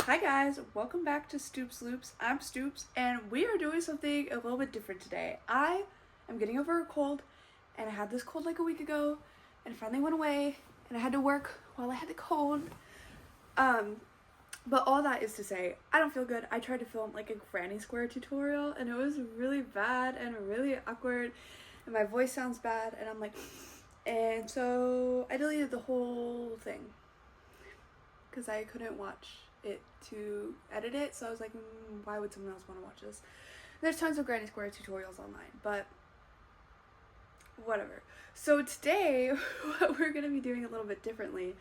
Hi guys, welcome back to Stoops Loops. I'm Stoops and we are doing something a little bit different today. I am getting over a cold and I had this cold like a week ago and it finally went away and I had to work while I had the cold. But all that is to say, I don't feel good. I tried to film like a granny square tutorial and it was really bad and really awkward and my voice sounds bad and I'm like, and so I deleted the whole thing because I couldn't watch it to edit it, so I was like, why would someone else want to watch this? There's tons of granny square tutorials online, but whatever. So today, what we're going to be doing a little bit differently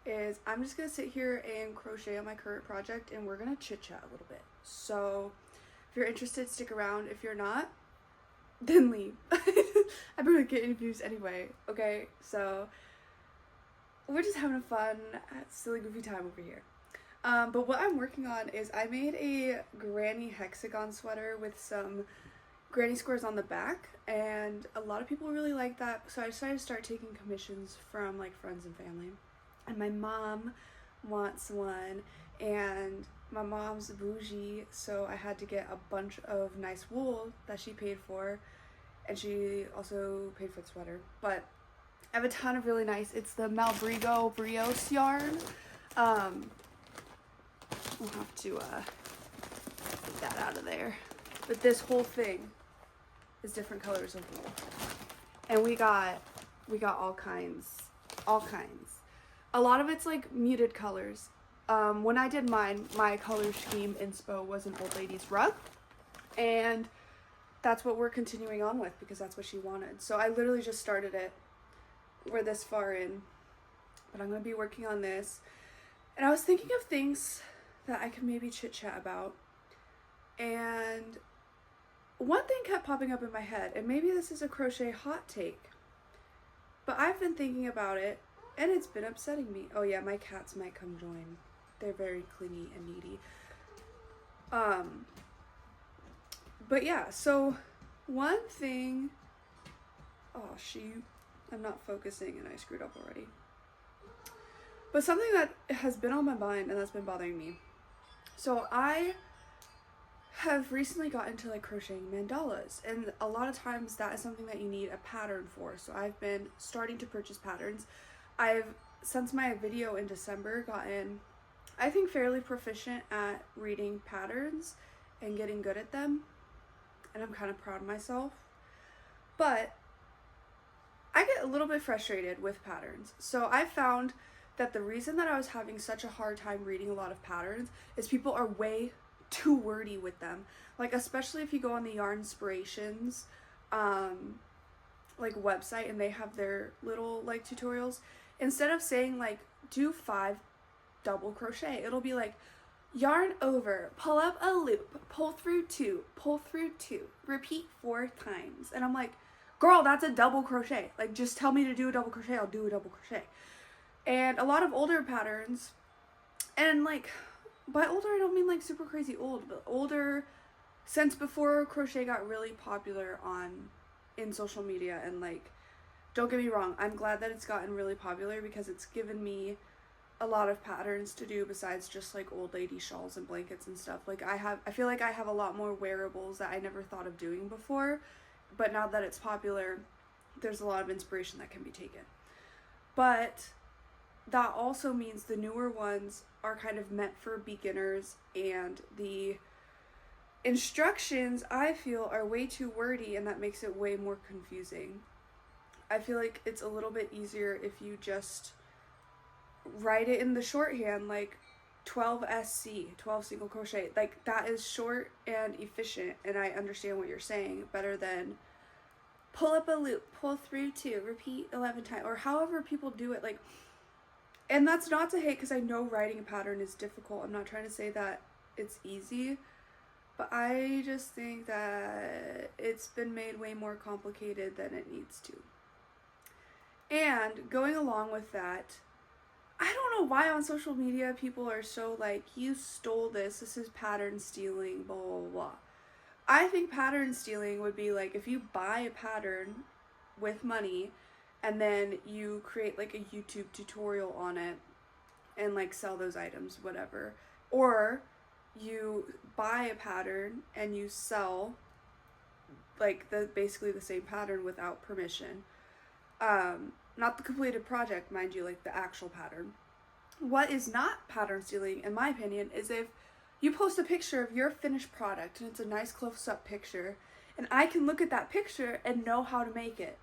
is I'm just going to sit here and crochet on my current project, and we're going to chit-chat a little bit. So if you're interested, stick around. If you're not, then leave. I'm going to get any views anyway, okay? So we're just having a fun, silly, goofy time over here. But what I'm working on is I made a granny hexagon sweater with some granny squares on the back, and a lot of people really like that, so I decided to start taking commissions from like friends and family. And my mom wants one, and my mom's bougie, so I had to get a bunch of nice wool that she paid for, and she also paid for the sweater. But I have a ton of really nice, it's the Malbrigo Brios yarn. We'll have to get that out of there. But this whole thing is different colors of wool. And we got all kinds. A lot of it's like muted colors. When I did mine, my color scheme inspo was an old lady's rug. And that's what we're continuing on with because that's what she wanted. So I literally just started it. We're this far in. But I'm going to be working on this. And I was thinking of things that I could maybe chit-chat about, and one thing kept popping up in my head, and maybe this is a crochet hot take, but I've been thinking about it and it's been upsetting me. Oh yeah, my cats might come join. They're very clingy and needy. But yeah, so one thing, oh shoot, I'm not focusing and I screwed up already. But something that has been on my mind and that's been bothering me. So I have recently got into like crocheting mandalas, and a lot of times that is something that you need a pattern for. So I've been starting to purchase patterns. I've, since my video in December, gotten, I think, fairly proficient at reading patterns and getting good at them. And I'm kind of proud of myself. But I get a little bit frustrated with patterns. So I found that the reason that I was having such a hard time reading a lot of patterns is people are way too wordy with them. Like, especially if you go on the Yarn Inspirations like website and they have their little like tutorials, instead of saying like do 5 double crochet, it'll be like yarn over, pull up a loop, pull through 2, pull through 2, repeat 4 times. And I'm like, girl, that's a double crochet. Like, just tell me to do a double crochet, I'll do a double crochet. And a lot of older patterns, and like, by older I don't mean like super crazy old, but older since before crochet got really popular in social media. And like, don't get me wrong, I'm glad that it's gotten really popular because it's given me a lot of patterns to do besides just like old lady shawls and blankets and stuff. Like, I feel like I have a lot more wearables that I never thought of doing before, but now that it's popular, there's a lot of inspiration that can be taken. But that also means the newer ones are kind of meant for beginners, and the instructions, I feel, are way too wordy, and that makes it way more confusing. I feel like it's a little bit easier if you just write it in the shorthand, like 12 SC, 12 single crochet. Like, that is short and efficient, and I understand what you're saying better than pull up a loop, pull through 2, repeat 11 times, or however people do it. Like, and that's not to hate, because I know writing a pattern is difficult. I'm not trying to say that it's easy, but I just think that it's been made way more complicated than it needs to. And going along with that, I don't know why on social media people are so like, you stole this is pattern stealing, blah, blah, blah. I think pattern stealing would be like if you buy a pattern with money and then you create like a YouTube tutorial on it and like sell those items, whatever. Or you buy a pattern and you sell like basically the same pattern without permission. Not the completed project, mind you, like the actual pattern. What is not pattern stealing, in my opinion, is if you post a picture of your finished product and it's a nice close-up picture, and I can look at that picture and know how to make it.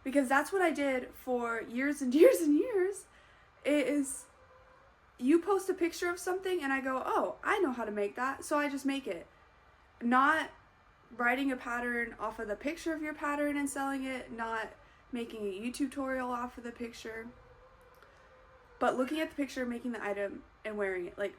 Because that's what I did for years and years and years, is you post a picture of something and I go, oh, I know how to make that, so I just make it. Not writing a pattern off of the picture of your pattern and selling it, not making a YouTube tutorial off of the picture, but looking at the picture, making the item, and wearing it. Like,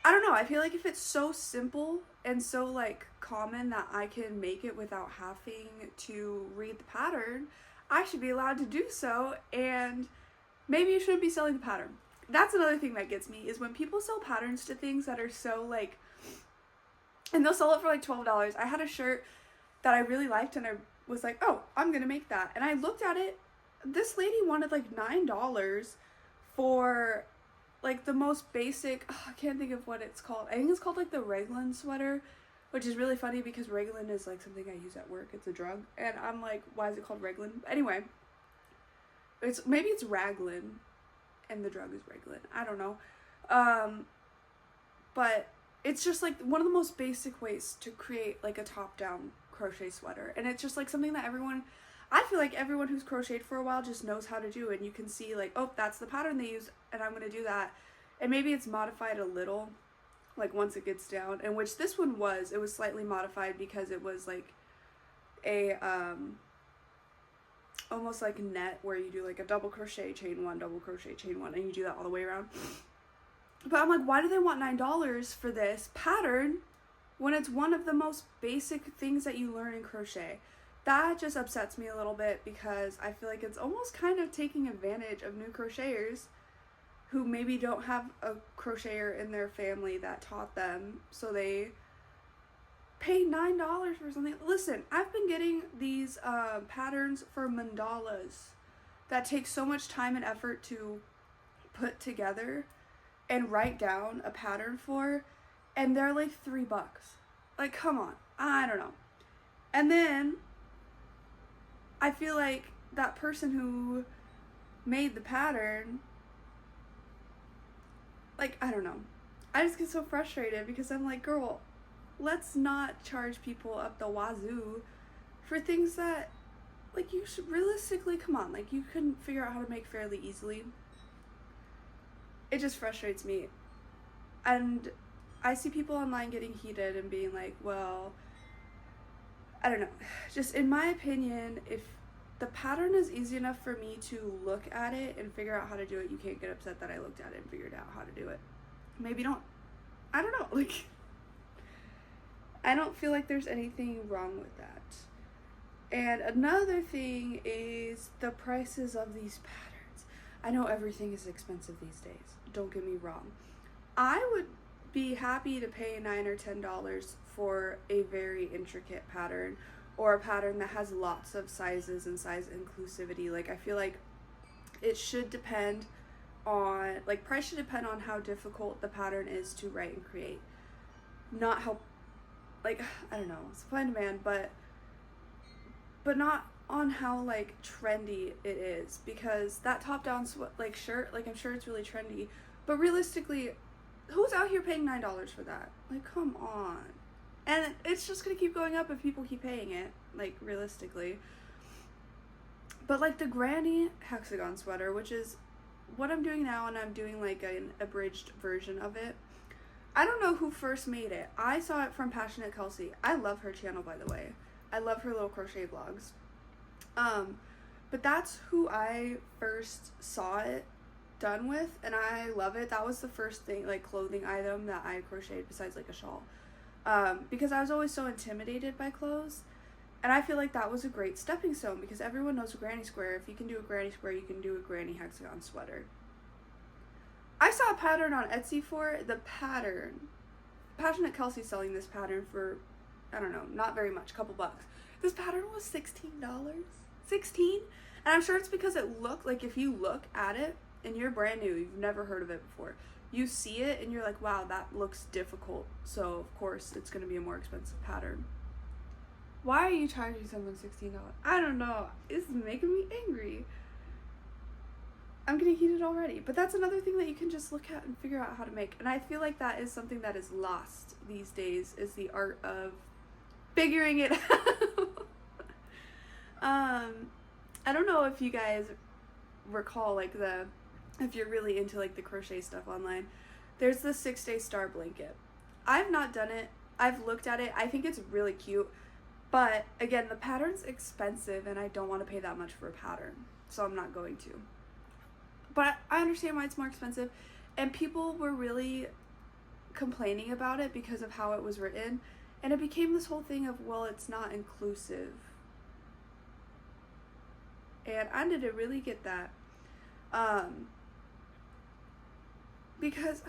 I don't know, I feel like if it's so simple and so like common that I can make it without having to read the pattern, I should be allowed to do so, and maybe you shouldn't be selling the pattern. That's another thing that gets me, is when people sell patterns to things that are so like, and they'll sell it for like $12. I had a shirt that I really liked and I was like, oh, I'm gonna make that. And I looked at it, this lady wanted like $9 for like the most basic, I can't think of what it's called. I think it's called like the Raglan sweater, which is really funny because Raglan is like something I use at work. It's a drug. And I'm like, why is it called Raglan? Anyway, maybe it's Raglan and the drug is Raglan. I don't know. But it's just like one of the most basic ways to create like a top-down crochet sweater. And it's just like something that I feel like everyone who's crocheted for a while just knows how to do. And you can see like, oh, that's the pattern they use and I'm going to do that. And maybe it's modified a little, like once it gets down. And which this one was, it was slightly modified because it was like a, almost like net where you do like a double crochet, chain one, double crochet, chain one, and you do that all the way around. But I'm like, why do they want $9 for this pattern when it's one of the most basic things that you learn in crochet? That just upsets me a little bit because I feel like it's almost kind of taking advantage of new crocheters who maybe don't have a crocheter in their family that taught them, so they pay $9 for something. Listen, I've been getting these patterns for mandalas that take so much time and effort to put together and write down a pattern for, and they're like $3. Like, come on, I don't know. And then I feel like that person who made the pattern, like, I don't know. I just get so frustrated because I'm like, girl, let's not charge people up the wazoo for things that, like, you should realistically, come on, like, you can figure out how to make fairly easily. It just frustrates me. And I see people online getting heated and being like, well, I don't know. Just in my opinion, if the pattern is easy enough for me to look at it and figure out how to do it, you can't get upset that I looked at it and figured out how to do it. Maybe don't. I don't know. Like, I don't feel like there's anything wrong with that. And another thing is the prices of these patterns. I know everything is expensive these days. Don't get me wrong. I would be happy to pay $9 or $10 for a very intricate pattern, or a pattern that has lots of sizes and size inclusivity. Like, I feel like it should depend on, like, price should depend on how difficult the pattern is to write and create. Not how, like, I don't know, supply and demand, but not on how, like, trendy it is. Because that top-down, like, shirt, like, I'm sure it's really trendy, but realistically, who's out here paying $9 for that? Like, come on. And it's just gonna keep going up if people keep paying it, like, realistically. But, like, the granny hexagon sweater, which is what I'm doing now, and I'm doing, like, an abridged version of it. I don't know who first made it. I saw it from Passionate Kelsey. I love her channel, by the way. I love her little crochet vlogs. But that's who I first saw it done with, and I love it. That was the first thing, like, clothing item that I crocheted besides, like, a shawl. Because I was always so intimidated by clothes, and I feel like that was a great stepping stone, because everyone knows a granny square. If you can do a granny square, you can do a granny hexagon sweater. I saw a pattern on Etsy for it. The pattern, Passionate Kelsey selling this pattern for, I don't know, not very much, a couple bucks. This pattern was $16. $16? And I'm sure it's because it looked, like, if you look at it and you're brand new, you've never heard of it before, you see it and you're like, wow, that looks difficult. So of course it's going to be a more expensive pattern. Why are you charging someone $16? I don't know. It's making me angry. I'm getting heated already. But that's another thing that you can just look at and figure out how to make. And I feel like that is something that is lost these days, is the art of figuring it out. I don't know if you guys recall, like, if you're really into like the crochet stuff online, there's the 6-day star blanket. I've not done it. I've looked at it. I think it's really cute. But again, the pattern's expensive and I don't want to pay that much for a pattern. So I'm not going to. But I understand why it's more expensive. And people were really complaining about it because of how it was written. And it became this whole thing of, well, it's not inclusive. And I didn't really get that. Because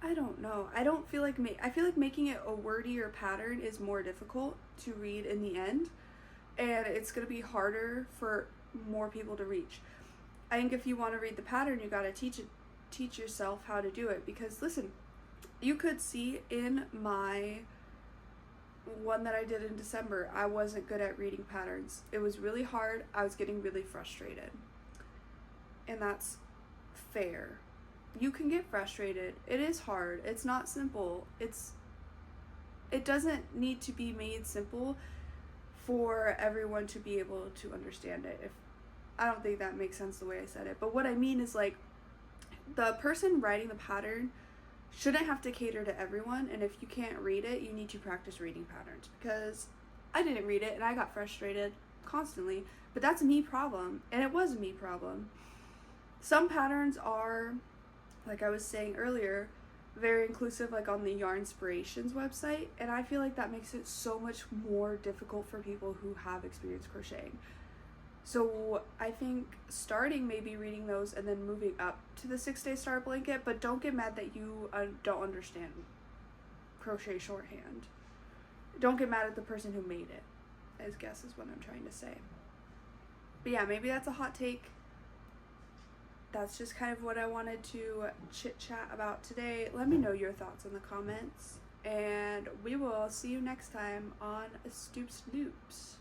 I don't know. I don't feel like I feel like making it a wordier pattern is more difficult to read in the end, and it's going to be harder for more people to reach. I think if you want to read the pattern, you got to teach yourself how to do it, because listen, you could see in my one that I did in December, I wasn't good at reading patterns. It was really hard. I was getting really frustrated. And that's fair. You can get frustrated. It is hard. It's not simple. It doesn't need to be made simple for everyone to be able to understand it. I don't think that makes sense the way I said it. But what I mean is, like, the person writing the pattern shouldn't have to cater to everyone, and if you can't read it, you need to practice reading patterns, because I didn't read it and I got frustrated constantly. But that's a me problem, and it was a me problem. Some patterns are, like I was saying earlier, very inclusive, like on the Yarnspirations website, and I feel like that makes it so much more difficult for people who have experience crocheting. So I think starting maybe reading those and then moving up to the 6-day star blanket, but don't get mad that you don't understand crochet shorthand. Don't get mad at the person who made it, I guess is what I'm trying to say. But yeah, maybe that's a hot take. That's just kind of what I wanted to chit chat about today. Let me know your thoughts in the comments, and we will see you next time on Stoops Noops.